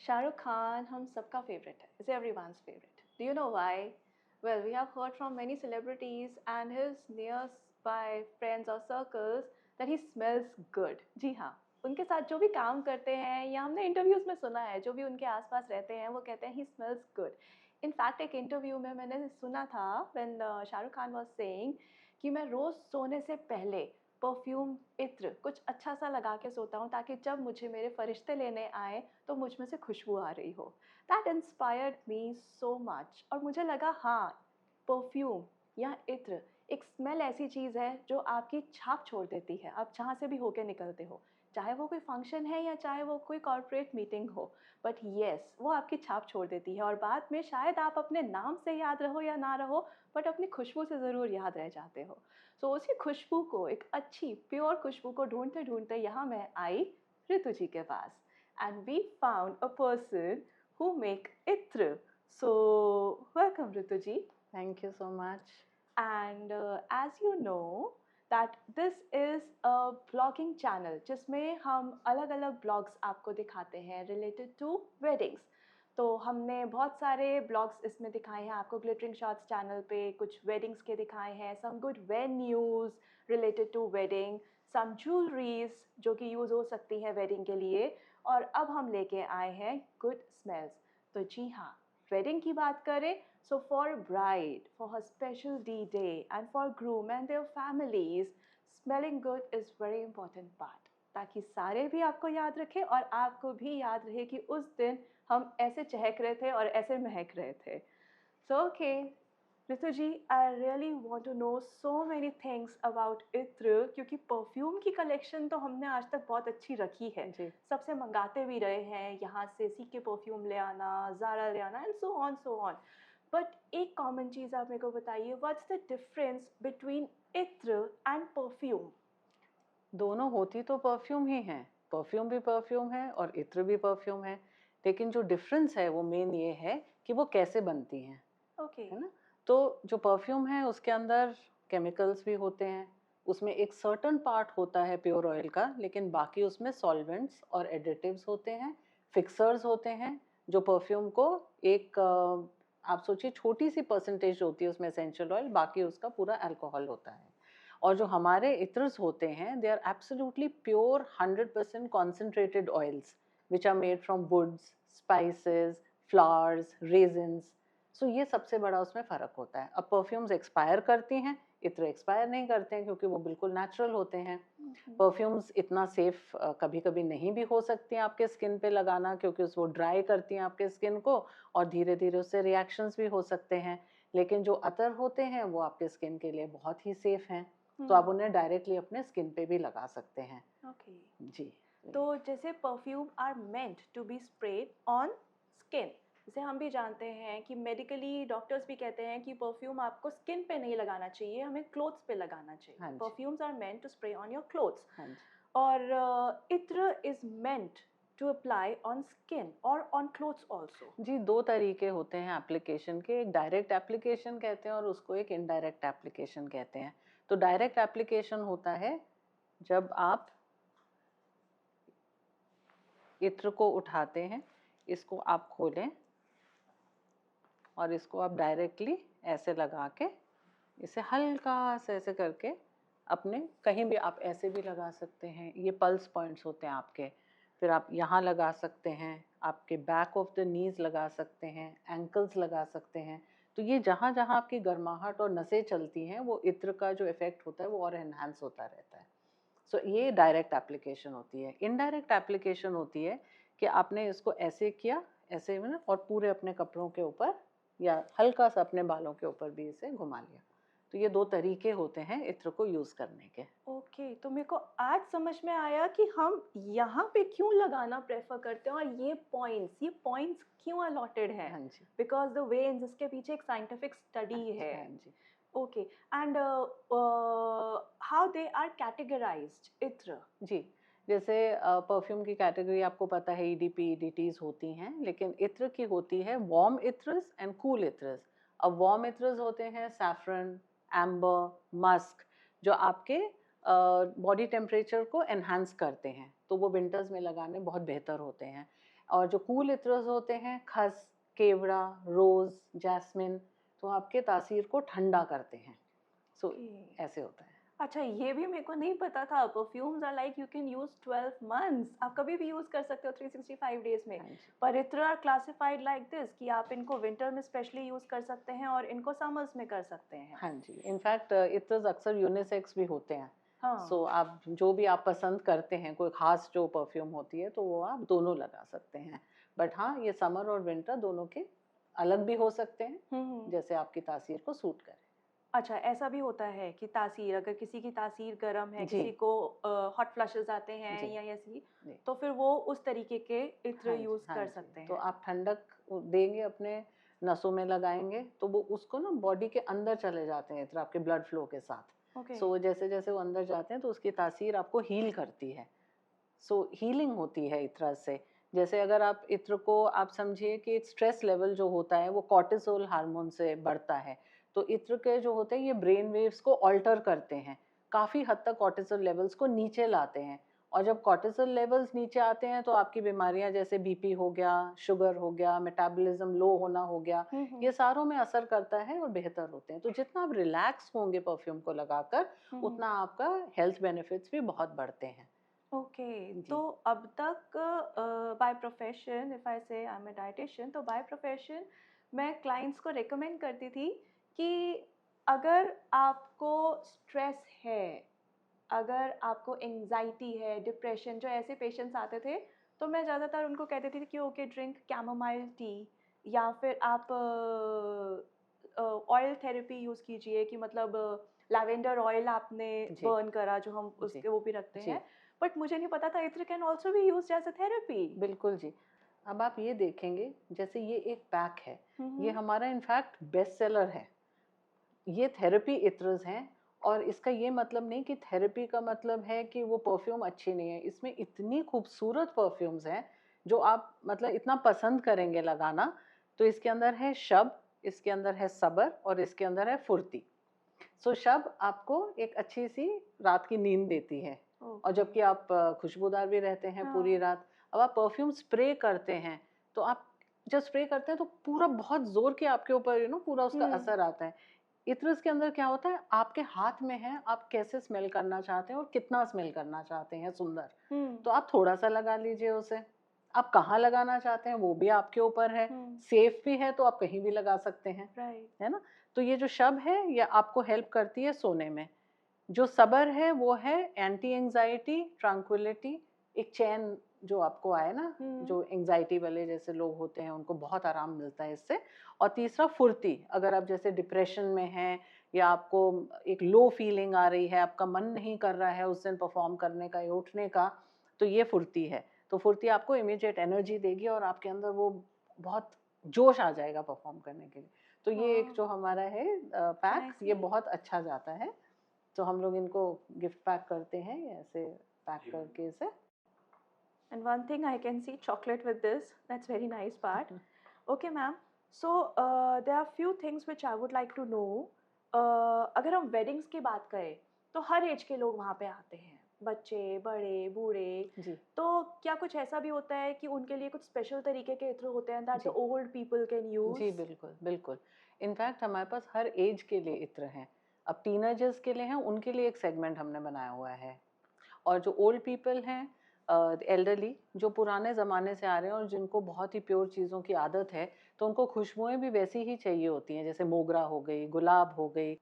Shahrukh Khan, हम सबका favorite है. Is everyone's favorite. Do you know why? Well, we have heard from many celebrities and his nearby friends or circles that he smells good. जी हाँ, उनके साथ जो भी काम करते हैं या हमने इंटरव्यूज में सुना है, जो भी उनके आसपास रहते हैं, वो कहते हैं he smells good. In fact, एक इंटरव्यू में मैंने सुना था when Shahrukh Khan was saying कि मैं रोज सोने से पहले परफ्यूम इत्र कुछ अच्छा सा लगा के सोता हूँ ताकि जब मुझे मेरे फरिश्ते लेने आए तो मुझ में से खुशबू आ रही हो. That inspired me so much और मुझे लगा हाँ, परफ्यूम या इत्र एक स्मेल ऐसी चीज़ है जो आपकी छाप छोड़ देती है, आप जहाँ से भी होके निकलते हो, चाहे वो कोई फंक्शन है या चाहे वो कोई कॉर्पोरेट मीटिंग हो. बट येस, वो आपकी छाप छोड़ देती है और बाद में शायद आप अपने नाम से याद रहो या ना रहो, बट अपनी खुशबू से ज़रूर याद रह जाते हो. सो उसी खुशबू को, एक अच्छी प्योर खुशबू को ढूंढते ढूंढते यहाँ मैं आई ऋतु जी के पास. And we found a person who make इत्र. So welcome Ritu ji. Thank you so much. And as you know that this is a blogging channel जिसमें हम अलग अलग blogs आपको दिखाते हैं related to weddings. तो हमने बहुत सारे ब्लॉग्स इसमें दिखाए हैं आपको ग्लिटरिंग शॉट्स चैनल पे, कुछ वेडिंग्स के दिखाए हैं, some good venues related to wedding, some jewelleries जो कि यूज़ हो सकती है वेडिंग के लिए, और अब हम लेके आए हैं गुड स्मेल्स. तो जी हाँ, वेडिंग की बात करें, so for bride, for her special D-Day and for groom and their families, smelling good is very important part. ताकि सारे भी आपको याद रखें और आपको भी याद रहे कि उस दिन हम ऐसे चहक रहे थे और ऐसे महक रहे थे. So okay, Ritu ji, I really want to know so many things about इत्र, क्योंकि परफ्यूम की कलेक्शन तो हमने आज तक बहुत अच्छी रखी है, जी. सबसे मंगाते भी रहे हैं, यहाँ से सीके परफ्यूम ले आना, ज़ारा ले आना एंड सो ऑन. बट एक कॉमन चीज़ आप मेरे को बताइए, व्हाट्स द डिफरेंस बिटवीन इत्र एंड परफ्यूम? दोनों होती तो परफ्यूम ही हैं. परफ्यूम भी परफ्यूम है और इत्र भी परफ्यूम है. लेकिन जो डिफरेंस है वो मेन ये है कि वो कैसे बनती हैं. ओके. है ना. तो जो परफ्यूम है उसके अंदर केमिकल्स भी होते हैं. उसमें एक सर्टन पार्ट होता है प्योर ऑयल का, लेकिन बाकी उसमें सॉल्वेंट्स और एडिटिव्स होते हैं, फिक्सर्स होते हैं, जो परफ्यूम को एक आप सोचिए छोटी सी परसेंटेज होती है उसमें एसेंशियल ऑयल, बाकी उसका पूरा अल्कोहल होता है. और जो हमारे इत्रस होते हैं they are absolutely pure 100% concentrated oils which are made from woods, spices, flowers, resins. So ये सबसे बड़ा उसमें फ़र्क होता है. अब परफ्यूम्स एक्सपायर करती हैं, इत्र एक्सपायर नहीं करते हैं क्योंकि वो बिल्कुल नेचुरल होते हैं. परफ्यूम्स इतना सेफ कभी कभी नहीं भी हो सकती हैं आपके स्किन पे लगाना, क्योंकि वो ड्राई करती हैं आपके स्किन को और धीरे धीरे उससे रिएक्शंस भी हो सकते हैं. लेकिन जो अतर होते हैं वो आपके स्किन के लिए बहुत ही सेफ हैं. तो आप उन्हें डायरेक्टली अपने स्किन पे भी लगा सकते हैं. ओके. जी. तो जैसे perfume are meant to be spread on skin, जैसे हम भी जानते हैं कि मेडिकली डॉक्टर्स भी कहते हैं कि परफ्यूम आपको स्किन पे नहीं लगाना चाहिए, हमें क्लोथ्स पे लगाना चाहिए. हाँ जी. Perfumes are meant to spray on your clothes. हाँ जी. और इत्र is meant to apply on skin और ऑन क्लोथ्स ऑल्सो. जी, दो तरीके होते हैं एप्लीकेशन के. एक डायरेक्ट एप्लीकेशन कहते हैं और उसको एक इनडायरेक्ट एप्लीकेशन कहते हैं. तो डायरेक्ट एप्लीकेशन होता है जब आप इत्र को उठाते हैं, इसको आप खोलें और इसको आप डायरेक्टली ऐसे लगा के, इसे हल्का से ऐसे करके अपने कहीं भी, आप ऐसे भी लगा सकते हैं, ये पल्स पॉइंट्स होते हैं आपके. फिर आप यहाँ लगा सकते हैं, आपके बैक ऑफ द नीज लगा सकते हैं, एंकल्स लगा सकते हैं. तो ये जहाँ जहाँ आपकी गर्माहट और नसें चलती हैं वो इत्र का जो इफेक्ट होता है वो और एनहांस होता रहता है. सो ये डायरेक्ट एप्लीकेशन होती है. इनडायरेक्ट एप्लीकेशन होती है कि आपने इसको ऐसे किया, ऐसे में ना, और पूरे अपने कपड़ों के ऊपर या हल्का सा अपने बालों के ऊपर भी इसे घुमा लिया. तो ये दो तरीके होते हैं इत्र को यूज करने के. ओके, तो मेरे को आज समझ में आया कि हम यहाँ पे क्यों लगाना प्रेफर करते हैं और ये पॉइंट्स क्यों अलॉटेड हैं. हाँ जी. बिकॉज द वेन्स, इसके पीछे एक साइंटिफिक स्टडी है. हाँ जी. Okay. And how they are categorised इत्र? जी. जैसे परफ्यूम की कैटेगरी आपको पता है, ईडीपी, ईडीटीज होती हैं, लेकिन इत्र की होती है वार्म इत्रस एंड कूल इत्रस. अब वार्म इत्रस होते हैं सैफरन, एम्बर, मस्क, जो आपके बॉडी टेम्परेचर को एनहांस करते हैं, तो वो विंटर्स में लगाने बहुत बेहतर होते हैं. और जो कूल इत्रस होते हैं, खस, केवड़ा, रोज, जैस्मिन, तो आपके तासीर को ठंडा करते हैं। So okay. ऐसे होता है। अच्छा, ये भी मेरे को नहीं पता था। Perfumes are like you can use 12 months, आप कभी भी यूज कर सकते हो 365 डेज में। हाँ जी, पर इत्र आर क्लासिफाइड लाइक दिस कि आप इनको विंटर में स्पेशली यूज कर सकते हैं और इनको समर्स में कर सकते हैं। हाँ जी। इनफैक्ट इत्रस अक्सर यूनिसेक्स भी होते हैं। सो हाँ। आप जो भी आप पसंद करते हैं, कोई खास जो परफ्यूम होती है, तो वो आप दोनों लगा सकते हैं। बट हाँ, ये समर और विंटर दोनों के अलग भी हो सकते हैं, हम्म। जैसे आपकी तासीर को सूट करे। अच्छा, ऐसा भी होता है कि तासीर, अगर किसी की तासीर गर्म है, जी, किसी को हॉट फ्लशेस आते हैं जी, या ऐसी, जी। तो फिर वो उस तरीके के इत्र हाँ जी, यूज हाँ कर जी। सकते तो हैं। आप ठंडक देंगे, अपने नसों में लगाएँगे, तो वो उसको ना बॉडी के अंदर चले जाते हैं इत्र, आपके ब्लड फ्लो के साथ। ओके। सो जैसे-जैसे वो अंदर जाते हैं, तो उसकी तासीर आपको हील करती है। सो हीलिंग होती है इत्र से। जैसे अगर आप इत्र को आप समझिए कि एक स्ट्रेस लेवल जो होता है, वो कॉर्टिसोल हार्मोन से बढ़ता है। तो इत्र के जो होते हैं, ये ब्रेन वेव्स को अल्टर करते हैं। काफ़ी हद तक कॉर्टिसोल लेवल्स को नीचे लाते हैं। और जब कॉर्टिसोल लेवल्स नीचे आते हैं, तो आपकी बीमारियां जैसे बीपी हो गया, शुगर हो गया, मेटाबॉलिज्म लो होना हो गया, हम्म। ये सारों में असर करता है और बेहतर होते हैं। तो जितना आप रिलैक्स होंगे परफ्यूम को लगाकर, हम्म। उतना आपका हेल्थ बेनिफिट्स भी बहुत बढ़ते हैं। ओके, तो जी, अब तक बाय प्रोफेशन, इफ आई से आई एम अ डाइटिशियन, तो बाय प्रोफेशन मैं क्लाइंट्स को रिकमेंड करती थी कि अगर आपको स्ट्रेस है, अगर आपको एंजाइटी है, डिप्रेशन, जो ऐसे पेशेंट्स आते थे, तो मैं ज़्यादातर उनको कहती थी कि ओके, ड्रिंक कैमोमाइल टी, या फिर आप ऑयल थेरेपी यूज़ कीजिए, कि मतलब लैवेंडर ऑयल आपने जी, बर्न करा, जो हम जी, उसके वो भी रखते जी, हैं। बट मुझे नहीं पता था इत्र can also be used as a therapy. बिल्कुल जी। अब आप ये देखेंगे, जैसे ये एक पैक है, ये हम्म। हमारा इनफैक्ट बेस्ट सेलर है। ये थेरेपी इत्रस हैं, और इसका ये मतलब नहीं कि थेरेपी का मतलब है कि वो परफ्यूम अच्छी नहीं है। इसमें इतनी खूबसूरत परफ्यूम्स हैं, जो आप मतलब इतना पसंद करेंगे लगाना। तो इसके अंदर है शब, इसके अंदर है सबर, और इसके अंदर है फुर्ती। सो शब आपको एक अच्छी सी रात की नींद देती है, और ओके। जबकि आप खुशबूदार भी रहते हैं पूरी हाँ। रात। अब आप परफ्यूम स्प्रे करते हैं, तो आप जब स्प्रे करते हैं, तो पूरा बहुत जोर के आपके ऊपर पूरा उसका हम्म। असर आता है। इत्रस के अंदर क्या होता है, आपके हाथ में है, आप कैसे स्मेल करना चाहते हैं और कितना स्मेल करना चाहते हैं सुंदर। हम्म। तो आप थोड़ा सा लगा लीजिए उसे। आप कहाँ लगाना चाहते हैं वो भी आपके ऊपर है। हम्म। सेफ भी है, तो आप कहीं भी लगा सकते हैं, राइट। है ना। तो ये जो शब है, ये आपको हेल्प करती है सोने में। जो सबर है, वो है एंटी एंजाइटी, ट्रैंक्विलिटी, एक चैन जो आपको आए ना, हम्म। जो एंजाइटी वाले जैसे लोग होते हैं, उनको बहुत आराम मिलता है इससे। और तीसरा फुर्ती, अगर आप जैसे डिप्रेशन में हैं, या आपको एक लो फीलिंग आ रही है, आपका मन नहीं कर रहा है उस दिन परफॉर्म करने का या उठने का, तो ये फुर्ती है। तो फुर्ती आपको इमीडिएट एनर्जी देगी, और आपके अंदर वो बहुत जोश आ जाएगा परफॉर्म करने के लिए। तो ये एक जो हमारा है कैन पैक, आई ये सी? बहुत अच्छा जाता है। तो हम लोग इनको गिफ्ट पैक करते हैं, ऐसे पैक करके इसे। And one thing I can see chocolate with this. That's very nice part. Okay, ma'am. So there are few things which I would like to know. अगर हम weddings की बात करें, तो हर एज के लोग वहाँ पे आते हैं, बच्चे, बड़े, बूढ़े। जी, तो क्या कुछ ऐसा भी होता है कि उनके लिए कुछ स्पेशल तरीके के इत्र होते हैं that the ji, old people can use? जी, बिल्कुल, बिल्कुल। इनफैक्ट हमारे पास हर एज के लिए इत्र हैं। अब टीनेजर्स के लिए हैं, उनके लिए एक सेगमेंट हमने बनाया हुआ है। और जो ओल्ड पीपल हैं, एल्डरली, जो पुराने ज़माने से आ रहे हैं और जिनको बहुत ही प्योर चीज़ों की आदत है, तो उनको खुशबुएँ भी वैसी ही चाहिए होती हैं, जैसे मोगरा हो गई, गुलाब हो गई।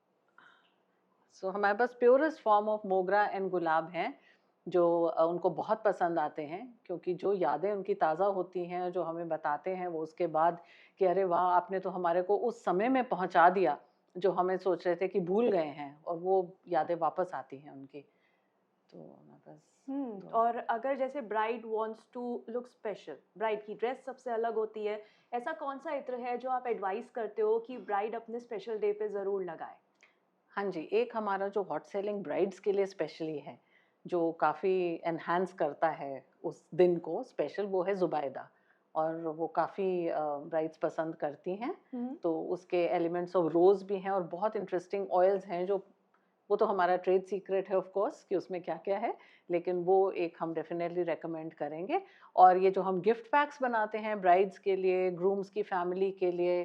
सो हमारे पास प्योरेस्ट फॉर्म ऑफ मोगरा एंड गुलाब हैं, जो उनको बहुत पसंद आते हैं, क्योंकि जो यादें उनकी ताज़ा होती हैं, जो हमें बताते हैं वो उसके बाद कि अरे वाह, आपने तो हमारे को उस समय में पहुंचा दिया जो हमें सोच रहे थे कि भूल गए हैं, और वो यादें वापस आती हैं उनकी। तो हमारे पास दोनों। और अगर जैसे bride wants to look special, bride की ड्रेस सबसे अलग होती है, ऐसा कौन सा इत्र है जो आप एडवाइस करते हो कि ब्राइड अपने स्पेशल डे पे ज़रूर लगाए? हाँ जी, एक हमारा जो हॉट सेलिंग ब्राइड्स के लिए स्पेशली है, जो काफ़ी एनहांस करता है उस दिन को स्पेशल, वो है ज़ुबैदा। और वो काफ़ी ब्राइड्स पसंद करती हैं। हम्म। तो उसके एलिमेंट्स ऑफ रोज़ भी हैं, और बहुत इंटरेस्टिंग ऑयल्स हैं जो वो तो हमारा ट्रेड सीक्रेट है ऑफ कोर्स कि उसमें क्या क्या है, लेकिन वो एक हम डेफिनेटली रेकमेंड करेंगे। और ये जो हम गिफ्ट पैक्स बनाते हैं ब्राइड्स के लिए, ग्रूम्स की फैमिली के लिए,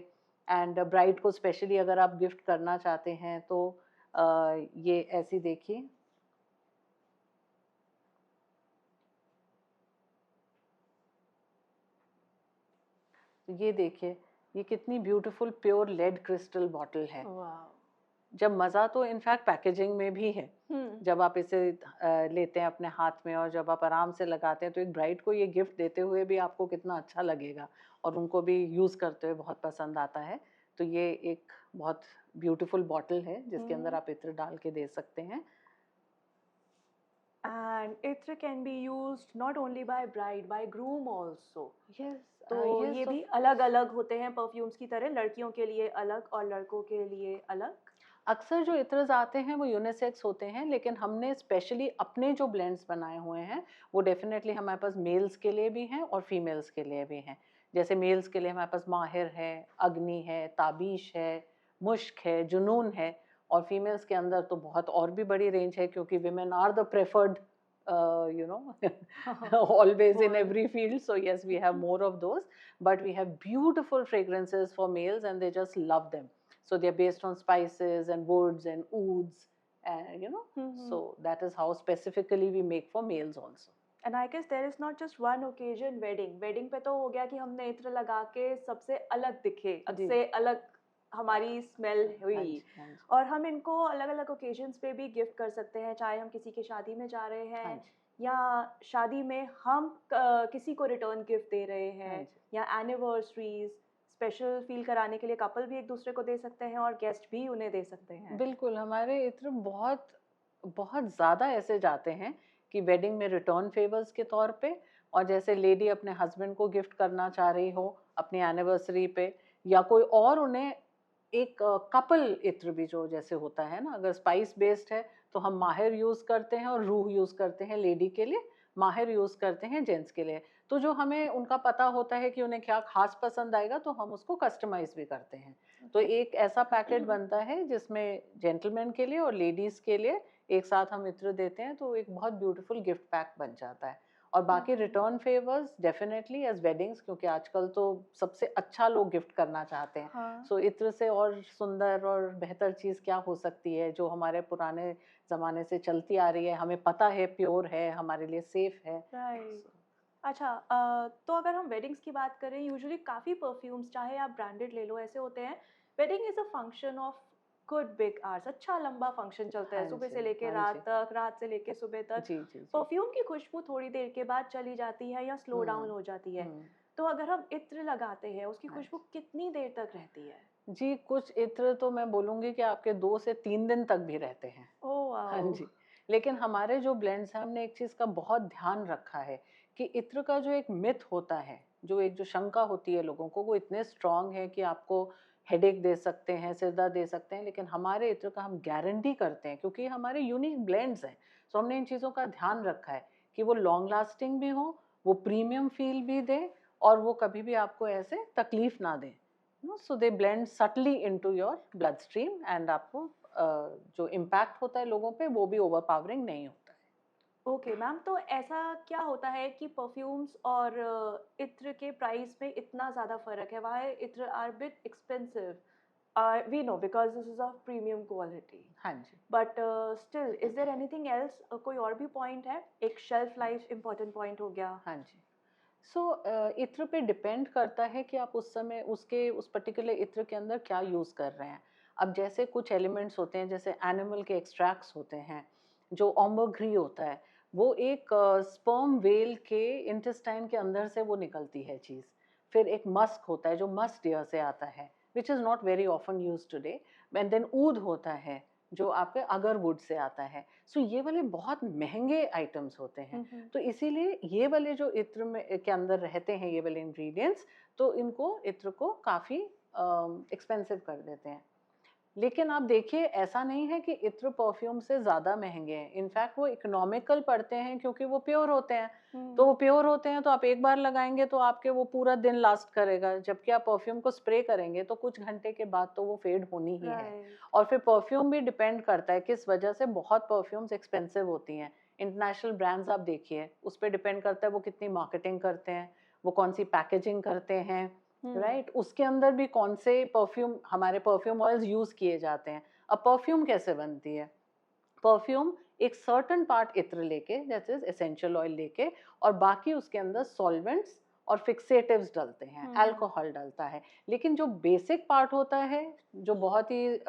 एंड ब्राइड को स्पेशली अगर आप गिफ्ट करना चाहते हैं तो ये ऐसी देखिए, तो ये देखिए, ये कितनी beautiful pure lead crystal bottle है। वाह। जब मज़ा तो इनफैक्ट पैकेजिंग में भी है, जब आप इसे लेते हैं अपने हाथ में और जब आप आराम से लगाते हैं, तो एक ब्राइड को ये गिफ्ट देते हुए भी आपको कितना अच्छा लगेगा और उनको भी यूज़ करते हुए बहुत पसंद आता है। तो ये एक बहुत ब्यूटीफुल बॉटल है जिसके अंदर आप इत्र डाल के दे सकते हैं। And itra can be used not only by bride, by groom also. Yes, तो ये भी अलग अलग होते हैं परफ्यूम्स की तरह, लड़कियों के लिए अलग और लड़कों के लिए अलग। अक्सर जो इत्रस आते हैं वो यूनिसेक्स होते हैं, लेकिन हमने स्पेशली अपने जो ब्लेंड्स बनाए हुए हैं वो डेफिनेटली हमारे पास मेल्स के लिए भी हैं और फीमेल्स के लिए भी हैं। जैसे मेल्स के लिए हमारे पास माहिर है, अग्नि है, ताबीश है, मुश्क है, जुनून है, और फीमेल्स के अंदर तो बहुत और भी बड़ी रेंज है, क्योंकि women are the preferred you know always in every field, so yes, we have more of those, but we have beautiful fragrances for males and they just love them. So they're based on spices and woods and ouds, and so that is how specifically we make for males also. And I guess there is not just one occasion, wedding पे तो हो गया कि हमने इत्र लगा के सबसे अलग दिखे, सबसे अलग हमारी स्मेल हुई, और हम इनको अलग अलग ओकेजन्स पे भी गिफ्ट कर सकते हैं, चाहे हम किसी की शादी में जा रहे हैं या शादी में हम किसी को रिटर्न गिफ्ट दे रहे हैं, या एनिवर्सरीज स्पेशल फील कराने के लिए कपल भी एक दूसरे को दे सकते हैं और गेस्ट भी उन्हें दे सकते हैं। बिल्कुल, हमारे इत्र बहुत बहुत ज़्यादा ऐसे जाते हैं कि वेडिंग में रिटर्न फेवर्स के तौर पे, और जैसे लेडी अपने हस्बैंड को गिफ्ट करना चाह रही हो अपनी एनिवर्सरी पे, या कोई और उन्हें एक कपल इत्र भी जो जैसे होता है ना, अगर स्पाइस बेस्ड है तो हम माहिर यूज़ करते हैं और रूह यूज़ करते हैं लेडी के लिए, माहिर यूज़ करते हैं जेंट्स के लिए। तो जो हमें उनका पता होता है कि उन्हें क्या खास पसंद आएगा तो हम उसको कस्टमाइज भी करते हैं। तो एक ऐसा पैकेट बनता है जिसमें जेंटलमैन के लिए और लेडीज़ के लिए एक साथ हम इत्र देते हैं, तो एक बहुत ब्यूटीफुल गिफ्ट पैक बन जाता है। और बाकी return favours definitely as weddings, क्योंकि आजकल तो सबसे अच्छा लोग गिफ्ट करना चाहते हैं। सो इत्र से और सुंदर और बेहतर चीज़ क्या हो सकती है जो हमारे पुराने ज़माने से चलती आ रही है, हमें पता है प्योर है, हमारे लिए सेफ है। राइट। अच्छा, तो अगर हम वेडिंग्स की बात करें, यूजुअली काफ़ी परफ्यूम्स चाहे आप ब्रांडेड ले लो ऐसे होते हैं, wedding is a function of good big hours, अच्छा लंबा फंक्शन चलता है, सुबह से लेके रात तक, रात से लेके सुबह तक। परफ्यूम की खुशबू थोड़ी देर के बाद चली जाती है या स्लो डाउन हो जाती है, तो अगर हम इत्र लगाते हैं उसकी खुशबू कितनी देर तक रहती है? जी, कुछ इत्र तो मैं बोलूँगी कि आपके 2 से 3 दिन तक भी रहते हैं। ओह हाँ वाओ! जी, लेकिन हमारे जो ब्लेंड्स हैं हमने एक चीज़ का बहुत ध्यान रखा है कि इत्र का जो एक मिथ होता है, जो एक जो शंका होती है लोगों को, वो इतने स्ट्रॉन्ग है कि आपको हेडेक दे सकते हैं, सिर दर्द दे सकते हैं, लेकिन हमारे इत्र का हम गारंटी करते हैं क्योंकि हमारे यूनिक ब्लेंड्स हैं। सो हमने इन चीज़ों का ध्यान रखा है कि वो लॉन्ग लास्टिंग भी हो, वो प्रीमियम फील भी दें और वो कभी भी आपको ऐसे तकलीफ ना दें। So they blend subtly into your bloodstream, and आपको जो इम्पैक्ट होता है लोगों पे वो भी ओवरपावरिंग नहीं होता है। ओके मैम, तो ऐसा क्या होता है कि परफ्यूम्स और इत्र के प्राइस में इतना ज़्यादा फ़र्क है? व्हाई इत्र are bit expensive? We know because this is of premium quality, हाँ जी। But still is there anything else? कोई और भी पॉइंट है? एक शेल्फ लाइफ इम्पोर्टेंट पॉइंट हो गया। हाँ जी। सो इत्र पे डिपेंड करता है कि आप उस समय उसके उस पर्टिकुलर इत्र के अंदर क्या यूज़ कर रहे हैं। अब जैसे कुछ एलिमेंट्स होते हैं, जैसे एनिमल के एक्सट्रैक्ट्स होते हैं, जो अम्बरग्री होता है, वो एक स्पर्म वेल के इंटेस्टाइन के अंदर से वो निकलती है चीज़। फिर एक मस्क होता है जो मस्क डियर से आता है, which is not very often used today. And then ऊद होता है जो आपके अगरवुड से आता है। सो ये वाले बहुत महंगे आइटम्स होते हैं। तो इसीलिए ये वाले जो इत्र में के अंदर रहते हैं ये वाले इंग्रेडिएंट्स, तो इनको इत्र को काफ़ी एक्सपेंसिव कर देते हैं। लेकिन आप देखिए ऐसा नहीं है कि इत्र परफ्यूम से ज़्यादा महंगे हैं, इनफैक्ट वो इकोनॉमिकल पड़ते हैं क्योंकि वो प्योर होते हैं। तो वो प्योर होते हैं तो आप एक बार लगाएंगे तो आपके वो पूरा दिन लास्ट करेगा, जबकि आप परफ्यूम को स्प्रे करेंगे तो कुछ घंटे के बाद तो वो फेड होनी ही है। राइट। और फिर परफ्यूम भी डिपेंड करता है किस वजह से, बहुत परफ्यूम्स एक्सपेंसिव होती हैं। इंटरनेशनल ब्रांड्स आप देखिए, उस पर डिपेंड करता है वो कितनी मार्केटिंग करते हैं, वो कौन सी पैकेजिंग करते हैं, राइट, उसके अंदर भी कौन से परफ्यूम, हमारे परफ्यूम ऑयल्स यूज किए जाते हैं। अब परफ्यूम कैसे बनती है? परफ्यूम एक सर्टन पार्ट इत्र लेके, जैसे एसेंशियल ऑयल लेके, और बाकी उसके अंदर सॉल्वेंट्स और फिक्सेटिव्स डलते हैं, अल्कोहल डलता है। लेकिन जो बेसिक पार्ट होता है, जो बहुत ही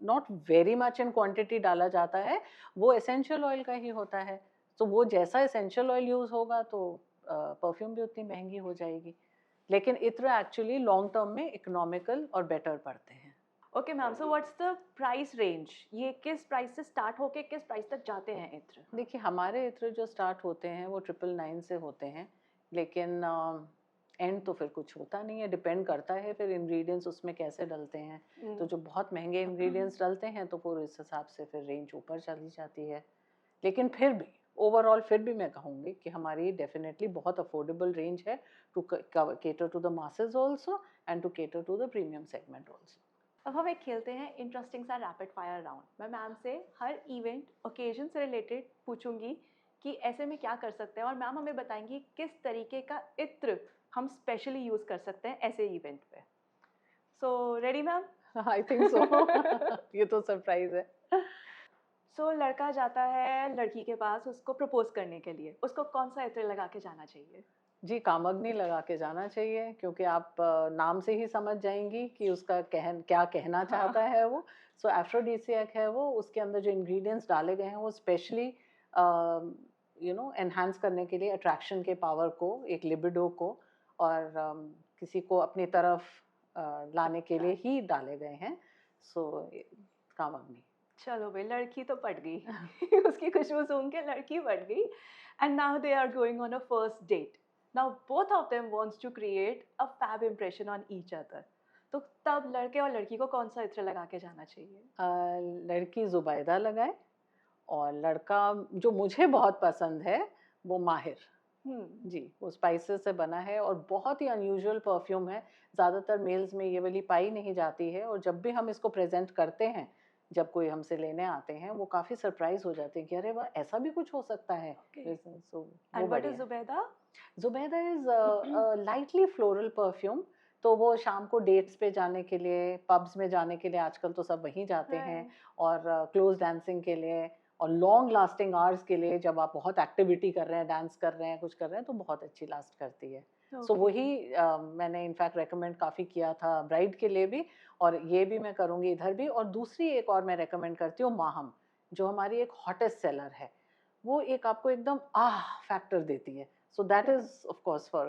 not very much in quantity डाला जाता है, वो एसेंशियल ऑयल का ही होता है। तो वो जैसा एसेंशियल ऑयल यूज होगा तो परफ्यूम भी उतनी महंगी हो जाएगी। लेकिन इत्र एक्चुअली लॉन्ग टर्म में इकोनॉमिकल और बेटर पड़ते हैं। Okay ma'am, so what's the price range? ये किस प्राइस से स्टार्ट होके किस प्राइस तक जाते हैं इत्र? देखिए हमारे इत्र जो स्टार्ट होते हैं वो 999 से होते हैं, लेकिन एंड तो फिर कुछ होता नहीं है, डिपेंड करता है फिर इंग्रेडिएंट्स उसमें कैसे डलते हैं। तो जो बहुत महंगे इंग्रेडिएंट्स डलते हैं तो फिर इस हिसाब से फिर रेंज ऊपर चली जाती है। लेकिन फिर भी ओवरऑल फिर भी मैं कहूँगी कि हमारी डेफिनेटली बहुत अफोर्डेबल रेंज है to cater to the masses also and to cater to the premium segment also. अब हम एक खेलते हैं इंटरेस्टिंग सा रैपिड फायर राउंड। मैं मैम से हर इवेंट ओकेजन से रिलेटेड पूछूंगी कि ऐसे में क्या कर सकते हैं, और मैम हमें बताएंगी किस तरीके का इत्र हम स्पेशली यूज़ कर सकते हैं ऐसे इवेंट पे। So ready ma'am? I think so. ये तो सरप्राइज है। सो लड़का जाता है लड़की के पास उसको प्रपोज करने के लिए, उसको कौन सा इत्र लगा के जाना चाहिए? जी, कामअग्नि लगा के जाना चाहिए, क्योंकि आप नाम से ही समझ जाएंगी कि उसका क्या कहना चाहता है वो। सो एफ्रोडीसियक है वो, उसके अंदर जो इंग्रेडिएंट्स डाले गए हैं वो स्पेशली एनहांस करने के लिए अट्रैक्शन के पावर को, एक लिबिडो को, और किसी को अपनी तरफ लाने के लिए ही डाले गए हैं। सो कामअग्नि। चलो भाई, लड़की तो पट गई। उसकी खुशबू सूंघ के लड़की पट गई। And now they are going on a first date. Now both of them wants to create a fab impression on each other. तो तब लड़के और लड़की को कौन सा इत्र लगा के जाना चाहिए? लड़की जुबैदा लगाए, और लड़का जो मुझे बहुत पसंद है वो माहिर। जी, वो स्पाइसेस से बना है और बहुत ही अनयूजुअल परफ्यूम है। ज़्यादातर मेल्स में ये वाली पाई नहीं जाती है, और जब भी हम इसको प्रेजेंट करते हैं, जब कोई हमसे लेने आते हैं, वो काफ़ी सरप्राइज हो जाते हैं कि अरे वाह, ऐसा भी कुछ हो सकता है। सो वो एंड व्हाट बढ़िया इज है। Zubaida? Zubaida is lightly floral perfume. तो वो शाम को डेट्स पे जाने के लिए, पब्स में जाने के लिए, आजकल तो सब वहीं जाते हैं, और क्लोज डांसिंग के लिए, और लॉन्ग लास्टिंग आवर्स के लिए, जब आप बहुत एक्टिविटी कर रहे हैं, डांस कर रहे हैं, कुछ कर रहे हैं, तो बहुत अच्छी लास्ट करती है। सो वही मैंने इनफैक्ट रेकमेंड काफ़ी किया था ब्राइड के लिए भी, और ये भी मैं करूँगी इधर भी। और दूसरी एक और मैं रेकमेंड करती हूँ, माहम, जो हमारी एक हॉटेस्ट सेलर है। वो एक आपको एकदम फैक्टर देती है। So that is of course for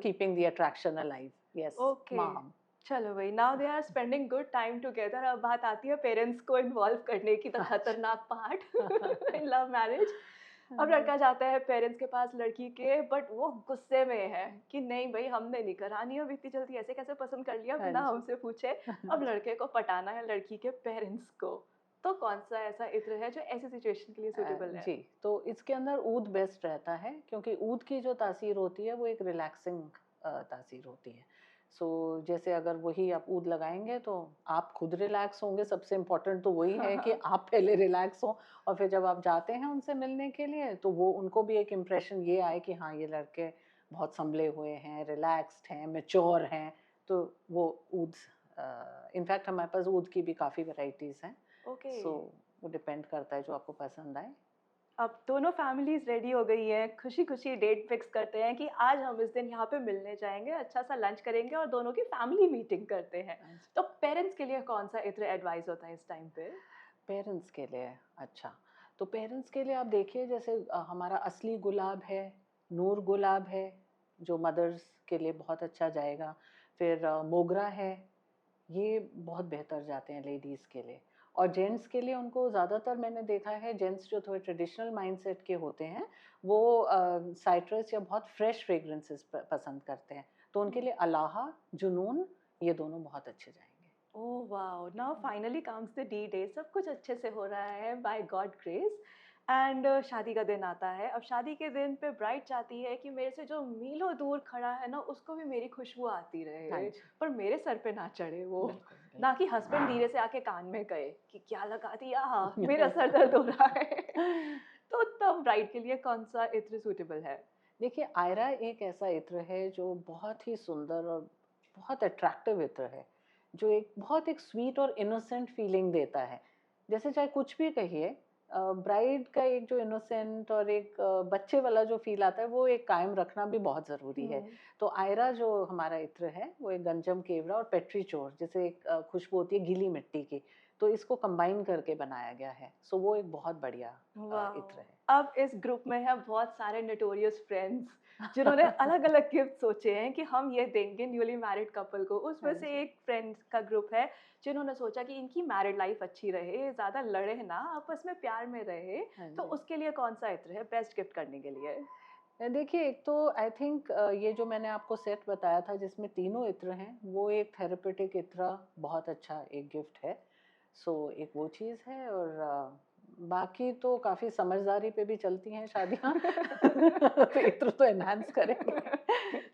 keeping the attraction alive. Yes. Okay Maham. चलो भाई, now they are spending good time together. अब बात आती है पेरेंट्स को इन्वॉल्व करने की, द खतरनाक पार्ट इन लव मैरिज। अब लड़का जाता है पेरेंट्स के पास लड़की के, बट वो गुस्से में है कि नहीं भाई, हमने नहीं करानी अब इतनी जल्दी, ऐसे कैसे पसंद कर लिया बिना हमसे पूछे। अब लड़के को पटाना है लड़की के पेरेंट्स को। तो कौन सा ऐसा इत्र है जो ऐसी सिचुएशन के लिए सूटेबल है? जी, तो इसके अंदर ऊद बेस्ट रहता है, क्योंकि ऊद की जो तासीर होती है वो एक रिलैक्सिंग तासीर होती है। सो जैसे अगर वही आप ऊद लगाएंगे तो आप खुद रिलैक्स होंगे, सबसे इम्पोर्टेंट तो वही है कि आप पहले रिलैक्स हो, और फिर जब आप जाते हैं उनसे मिलने के लिए तो वो उनको भी एक इम्प्रेशन ये आए कि हाँ, ये लड़के बहुत संभले हुए हैं, रिलैक्स्ड हैं, मैच्योर हैं। तो वो ऊद, इनफैक्ट हमारे पास ऊद की भी काफ़ी वैरायटीज़ हैं। ओके सो वो डिपेंड करता है जो आपको पसंद आए। अब दोनों फैमिलीज रेडी हो गई हैं, खुशी खुशी डेट फिक्स करते हैं कि आज हम इस दिन यहाँ पे मिलने जाएंगे, अच्छा सा लंच करेंगे और दोनों की फैमिली मीटिंग करते हैं। तो पेरेंट्स के लिए कौन सा इत्र एडवाइस होता है इस टाइम पे? पेरेंट्स के लिए, अच्छा, तो पेरेंट्स के लिए आप देखिए, जैसे हमारा असली गुलाब है, नूर गुलाब है, जो मदर्स के लिए बहुत अच्छा जाएगा। फिर मोगरा है, ये बहुत बेहतर जाते हैं लेडीज़ के लिए। और जेंट्स के लिए उनको ज़्यादातर मैंने देखा है, जेंट्स जो थोड़े ट्रेडिशनल माइंडसेट के होते हैं, वो साइट्रस या बहुत फ्रेश फ्रेग्रेंसेस पसंद करते हैं। तो उनके लिए अलाहा, जुनून, ये दोनों बहुत अच्छे जाएंगे। Oh wow! Now finally comes the D-Day, सब कुछ अच्छे से हो रहा है बाय गॉड ग्रेस एंड शादी का दिन आता है। अब शादी के दिन पे ब्राइड चाहती है कि मेरे से जो मीलों दूर खड़ा है ना, उसको भी मेरी खुशबू आती हाँ रहे, जी, पर मेरे सर पे ना चढ़े वो। बिल्कुल, ना कि बिल्कुल। हस्बैंड धीरे से आके कान में कहे कि क्या लगा दिया? मेरा सर दर्द हो रहा है। तो तब ब्राइड के लिए कौन-सा इत्र सूटेबल है? देखिए, आयरा एक ऐसा इत्र है जो बहुत ही सुंदर और बहुत अट्रैक्टिव इत्र है, जो एक स्वीट और इनोसेंट फीलिंग देता है। जैसे चाहे कुछ भी कहिए, ब्राइड का एक जो इनोसेंट और एक बच्चे वाला जो फील आता है, वो एक कायम रखना भी बहुत ज़रूरी है। हुँ। तो आयरा जो हमारा इत्र है, वो एक गंजम केवड़ा और पेट्री चोर, जैसे एक खुशबू होती है गीली मिट्टी की, तो इसको कंबाइन करके बनाया गया है। सो वो एक बहुत बढ़िया इत्र वाओ! है। अब इस ग्रुप में हैं बहुत सारे नोटोरियस फ्रेंड्स जिन्होंने अलग-अलग गिफ्ट सोचे हैं कि हम ये देंगे न्यूली मैरिड कपल को। उसमें हाँ से जी, एक फ्रेंड्स का ग्रुप है जिन्होंने सोचा कि इनकी मैरिड लाइफ अच्छी रहे, ज़्यादा लड़े ना, आपस में प्यार में रहे। हाँ तो जी। उसके लिए कौन-सा इत्र है बेस्ट गिफ्ट करने के लिए? देखिए, एक तो आई थिंक ये जो मैंने आपको सेट बताया था जिसमें तीनों इत्र हैं, वो एक थेरेपेटिक इत्र बहुत अच्छा एक गिफ्ट है। सो एक वो चीज़ है और बाकी तो काफ़ी समझदारी पे भी चलती हैं शादियाँ। तो इत्र तो एनहांस करेंगे।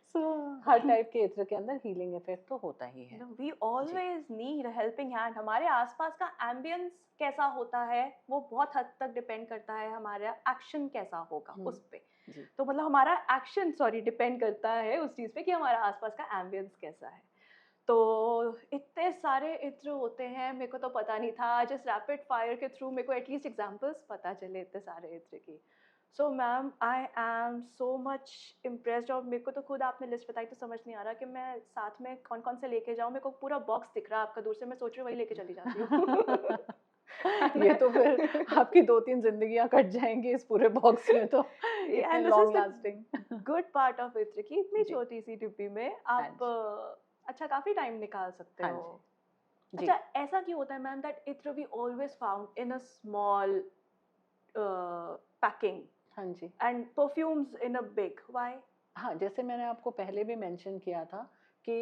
सो हर टाइप के इत्र के अंदर हीलिंग इफ़ेक्ट तो होता ही है। We ji. Always need helping hand. हमारे आसपास का एम्बियंस कैसा होता है वो बहुत हद तक डिपेंड करता है हमारा एक्शन कैसा होगा हुँ, उस पे। जी। तो मतलब हमारा एक्शन सॉरी डिपेंड करता है उस चीज़ पे कि हमारा आसपास का एम्बियंस कैसा है। तो इतने सारे इत्र होते हैं, मेरे को तो पता नहीं था। जस्ट रैपिड फायर के थ्रू मेरे को एटलीस्ट एग्जांपल्स पता चले इतने सारे इत्र की। So ma'am I am so much impressed और मेरे को तो खुद आपने लिस्ट बताई तो समझ नहीं आ रहा कि मैं साथ में कौन-कौन से लेके जाऊँ। मेरे को पूरा बॉक्स दिख रहा है आपका दूर से, मैं सोच रही हूँ वही लेके चली जाती हूँ। एंड ये तो फिर आपकी 2-3 ज़िंदगियाँ कट जाएँगी इस पूरे बॉक्स में तो इतने and this is long the lasting. Good part of इत्र कि इतनी जी, छोटी-सी डिब्बी में हाँ आप जी, अच्छा काफ़ी टाइम निकाल सकते हाँ हो। जी, जी, अच्छा ऐसा क्यों होता है मैम दैट इत्र we always found in a small packing हाँ जी। And perfumes in a big why? हाँ, जैसे मैंने आपको पहले भी मेंशन किया था कि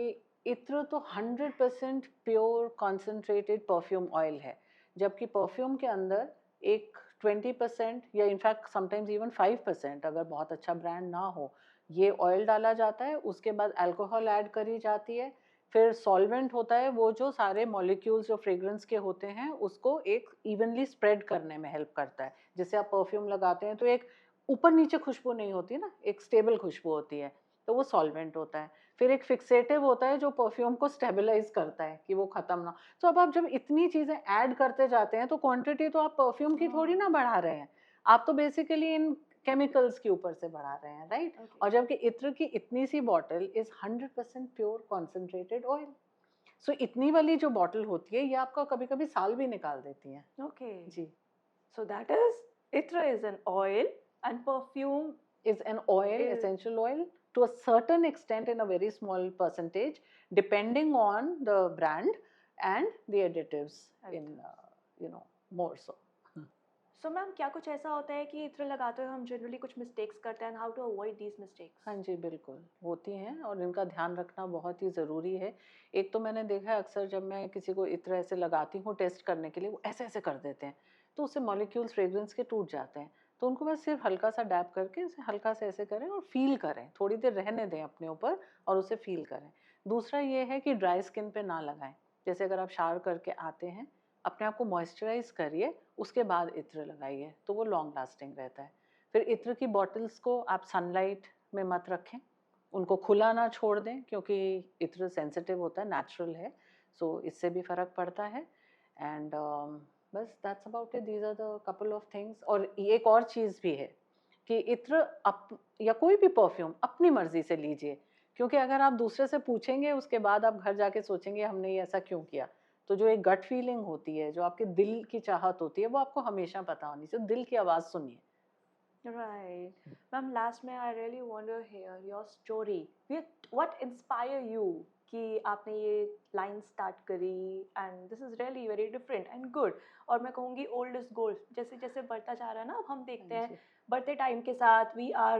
इत्र तो 100% प्योर कॉन्सन्ट्रेटेड परफ्यूम ऑयल है, जबकि परफ्यूम के अंदर एक 20% या इनफैक्ट समटाइम्स इवन 5% अगर बहुत अच्छा ब्रांड ना हो, ये ऑयल डाला जाता है, उसके बाद अल्कोहल ऐड करी जाती है, फिर सॉल्वेंट होता है, वो जो सारे मॉलिक्यूल्स जो फ्रेग्रेंस के होते हैं, उसको एक इवनली स्प्रेड करने में हेल्प करता है। जैसे आप परफ्यूम लगाते हैं तो एक ऊपर-नीचे खुशबू नहीं होती ना, एक स्टेबल खुशबू होती है, तो वो सॉल्वेंट होता है। फिर एक फिक्सेटिव होता है जो परफ्यूम को स्टेबलाइज़ करता है कि वो खत्म ना। तो अब आप जब इतनी चीज़ें ऐड करते जाते हैं तो क्वांटिटी तो आप परफ्यूम की थोड़ी हाँ, ना बढ़ा रहे हैं। आप तो बेसिकली इन केमिकल्स के ऊपर से बढ़ा रहे हैं, राइट? ओके, और जबकि इत्र की इतनी सी bottle is 100% pure concentrated oil. So इतनी वाली जो बॉटल होती है ये आपका कभी-कभी साल भी निकाल देती हैं। ओके। जी। सो दैट इज़ इत्र is an oil and perfume Is an oil, is essential oil, to a certain extent in a very small percentage, depending on the brand and the additives in, more so. So ma'am क्या कुछ ऐसा होता है कि इत्र लगाते हुए हम जनरली कुछ मिस्टेक्स करते हैं and how to avoid these mistakes? हाँ जी, बिल्कुल, होती हैं और इनका ध्यान रखना बहुत ही ज़रूरी है। एक तो मैंने देखा है अक्सर जब मैं किसी को इत्र ऐसे लगाती हूँ टेस्ट करने के लिए, वो ऐसे-ऐसे कर देते हैं, तो उससे मॉलिक्यूल्स फ्रेग्रेंस के टूट जाते हैं। तो उनको बस सिर्फ हल्का-सा डैब करके उसे हल्का सा ऐसे करें और फ़ील करें, थोड़ी देर रहने दें अपने ऊपर और उसे फ़ील करें। दूसरा ये है कि ड्राई स्किन पे ना लगाएँ, जैसे अगर आप शावर करके आते हैं, अपने आप को मॉइस्चराइज़ करिए, उसके बाद इत्र लगाइए, तो वो लॉन्ग लास्टिंग रहता है। फिर इत्र की बॉटल्स को आप सनलाइट में मत रखें, उनको खुला ना छोड़ दें क्योंकि इत्र सेंसिटिव होता है, नेचुरल है, सो इससे भी फ़र्क पड़ता है एंड बस that's about it, these are the couple of things. और एक और चीज़ भी है कि इत्र या कोई भी परफ्यूम अपनी मर्ज़ी से लीजिए, क्योंकि अगर आप दूसरे से पूछेंगे उसके बाद आप घर जाके सोचेंगे हमने ये ऐसा क्यों किया, तो जो एक गट फीलिंग होती है, जो आपके दिल की चाहत होती है, वो आपको हमेशा पता होनी चाहिए, दिल की आवाज़ सुनिए। Right. Ma'am, last में I really want to hear your story. What inspire you कि आपने ये लाइन स्टार्ट करी and this is really very different and good. और मैं कहूँगी ओल्ड इज़ गोल्ड। जैसे जैसे बढ़ता जा रहा है ना, अब हम हाँ देखते हैं जी। बढ़ते टाइम के साथ we are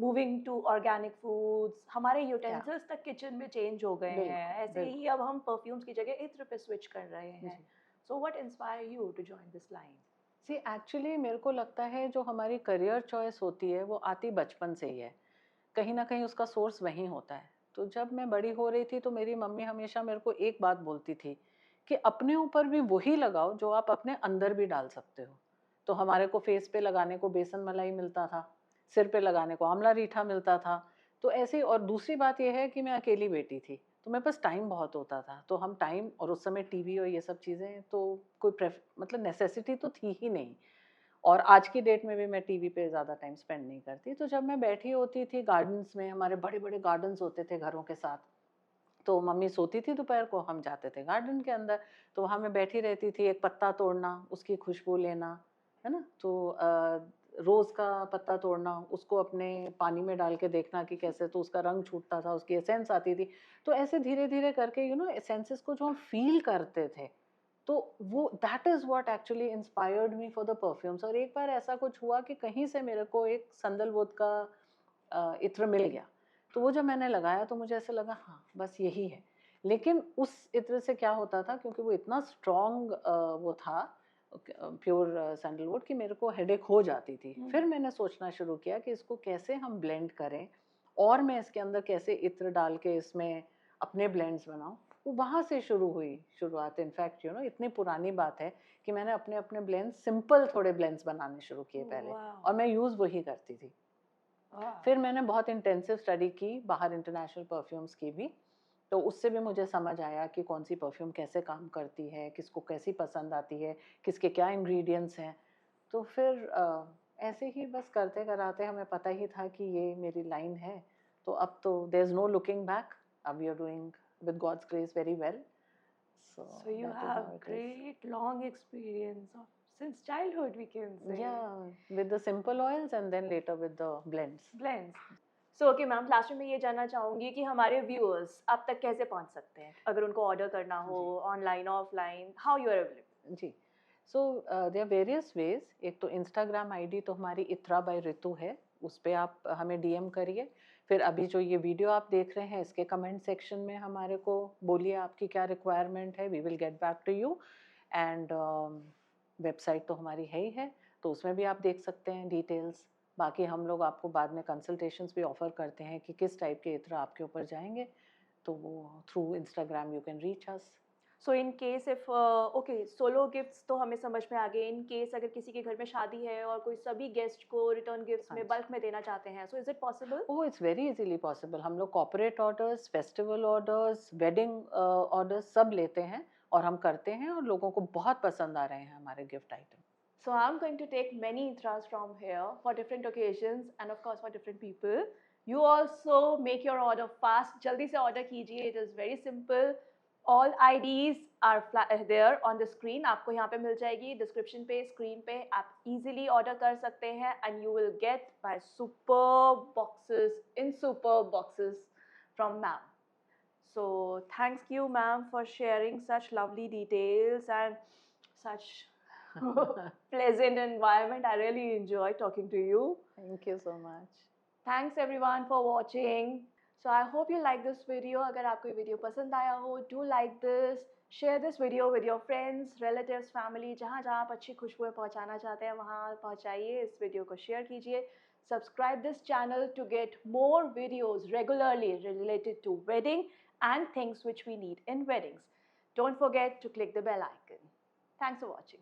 moving to organic foods, हमारे यूटेंसिल्स तक किचन में चेंज हो गए हैं, ऐसे ही अब हम परफ्यूम्स की जगह इत्र पे स्विच कर रहे हैं. So what inspire you to join this line? See actually मेरे को लगता है जो हमारी करियर चॉइस होती है वो आती बचपन से ही है, कहीं ना कहीं उसका सोर्स वहीं होता है. तो जब मैं बड़ी हो रही थी तो मेरी मम्मी हमेशा मेरे को एक बात बोलती थी कि अपने ऊपर भी वही लगाओ जो आप अपने अंदर भी डाल सकते हो. तो हमारे को फेस पे लगाने को बेसन मलाई मिलता था, सिर पे लगाने को आंवला रीठा मिलता था. तो ऐसे, और दूसरी बात यह है कि मैं अकेली बेटी थी तो मेरे पास टाइम बहुत होता था. तो हम टाइम, और उस समय टीवी और ये सब चीज़ें तो कोई मतलब नेसेसिटी तो थी ही नहीं. और आज की डेट में भी मैं टीवी पे ज़्यादा टाइम स्पेंड नहीं करती. तो जब मैं बैठी होती थी गार्डन्स में, हमारे बड़े बड़े गार्डन्स होते थे घरों के साथ, तो मम्मी सोती थी दोपहर को, हम जाते थे गार्डन के अंदर. तो वहाँ मैं बैठी रहती थी, एक पत्ता तोड़ना, उसकी खुशबू लेना, है ना. तो रोज़ का पत्ता तोड़ना, उसको अपने पानी में डाल के देखना कि कैसे, तो उसका रंग छूटता था, उसकी एसेंस आती थी. तो ऐसे धीरे धीरे करके एसेंसेस को जो हम फील करते थे, तो वो that is what actually inspired me for the perfumes. और एक बार ऐसा कुछ हुआ कि कहीं से मेरे को एक सैंडलवुड का इत्र मिल गया. तो वो जब मैंने लगाया तो मुझे ऐसा लगा हाँ बस यही है. लेकिन उस इत्र से क्या होता था, क्योंकि वो इतना स्ट्रॉन्ग वो था प्योर सैंडलवुड, कि मेरे को हेडेक हो जाती थी. फिर मैंने सोचना शुरू किया कि इसको कैसे हम ब्लेंड करें, और मैं इसके अंदर कैसे इत्र डाल के इसमें अपने ब्लेंड्स बनाऊं. वो वहाँ से शुरू हुई शुरुआत. इनफैक्ट इतनी पुरानी बात है कि मैंने अपने अपने ब्लेंड्स, सिंपल थोड़े ब्लेंड्स बनाने शुरू किए पहले, और मैं यूज़ वही करती थी. फिर मैंने बहुत इंटेंसिव स्टडी की बाहर इंटरनेशनल परफ्यूम्स की भी. तो उससे भी मुझे समझ आया कि कौन सी परफ्यूम कैसे काम करती है, किसको कैसी पसंद आती है, किसके क्या इंग्रेडिएंट्स हैं. तो फिर ऐसे ही बस करते कराते हमें पता ही था कि ये मेरी लाइन है. तो अब तो there is no looking back. अब we are doing with God's grace very well. So you that is have how it is. great long experience of since childhood, we can say. Yeah, with the simple oils and then later with the blends. Blends. So okay ma'am, last में मैं ये जानना चाहूँगी कि हमारे viewers आप तक कैसे पहुँच सकते हैं अगर उनको ऑर्डर करना हो, online offline, how you are available? जी, सो देयर वेरियस वेज. एक तो इंस्टाग्राम आईडी तो हमारी इत्रा बाय ऋतु है, उस पर आप हमें डीएम करिए. फिर अभी जो ये वीडियो आप देख रहे हैं इसके कमेंट सेक्शन में हमारे को बोलिए आपकी क्या रिक्वायरमेंट है, we will get back to you. And website तो हमारी है ही है, तो उसमें भी आप देख सकते हैं डिटेल्स. बाकी हम लोग आपको बाद में कंसल्टेशंस भी ऑफर करते हैं कि किस टाइप के इत्र आपके ऊपर जाएंगे. तो वो through Instagram you can reach us. So in case if okay, solo gifts तो हमें समझ में आ गए. इन केस अगर किसी के घर में शादी है और कोई सभी गेस्ट को रिटर्न गिफ्ट्स में बल्क में देना चाहते हैं, so is it possible? Oh, it's very easily possible. हम लोग corporate orders, festival orders, wedding orders सब लेते हैं और हम करते हैं, और लोगों को बहुत पसंद आ रहे हैं हमारे gift item. So I'm going to take many intras from here for different occasions and of course for different people. You also make your order fast. जल्दी से order कीजिए. It is very simple. All IDs are there on the screen. आपको यहाँ पे मिल जाएगी description पे, screen पे. आप easily order कर सकते हैं and you will get my superb boxes in superb boxes from ma'am. So thanks you ma'am for sharing such lovely details and such pleasant environment. I really enjoy talking to you. Thank you so much. Thanks everyone for watching. So I hope you like this video. अगर आपको ये video पसंद आया हो, do like this, share this video with your friends, relatives, family. जहाँ जहाँ आप अच्छी खुशबुएं पहुँचाना चाहते हैं वहाँ पहुँचाइए. इस वीडियो को शेयर कीजिए. Subscribe this channel to get more videos regularly related to wedding and things which we need in weddings. Don't forget to click the bell icon. Thanks for watching.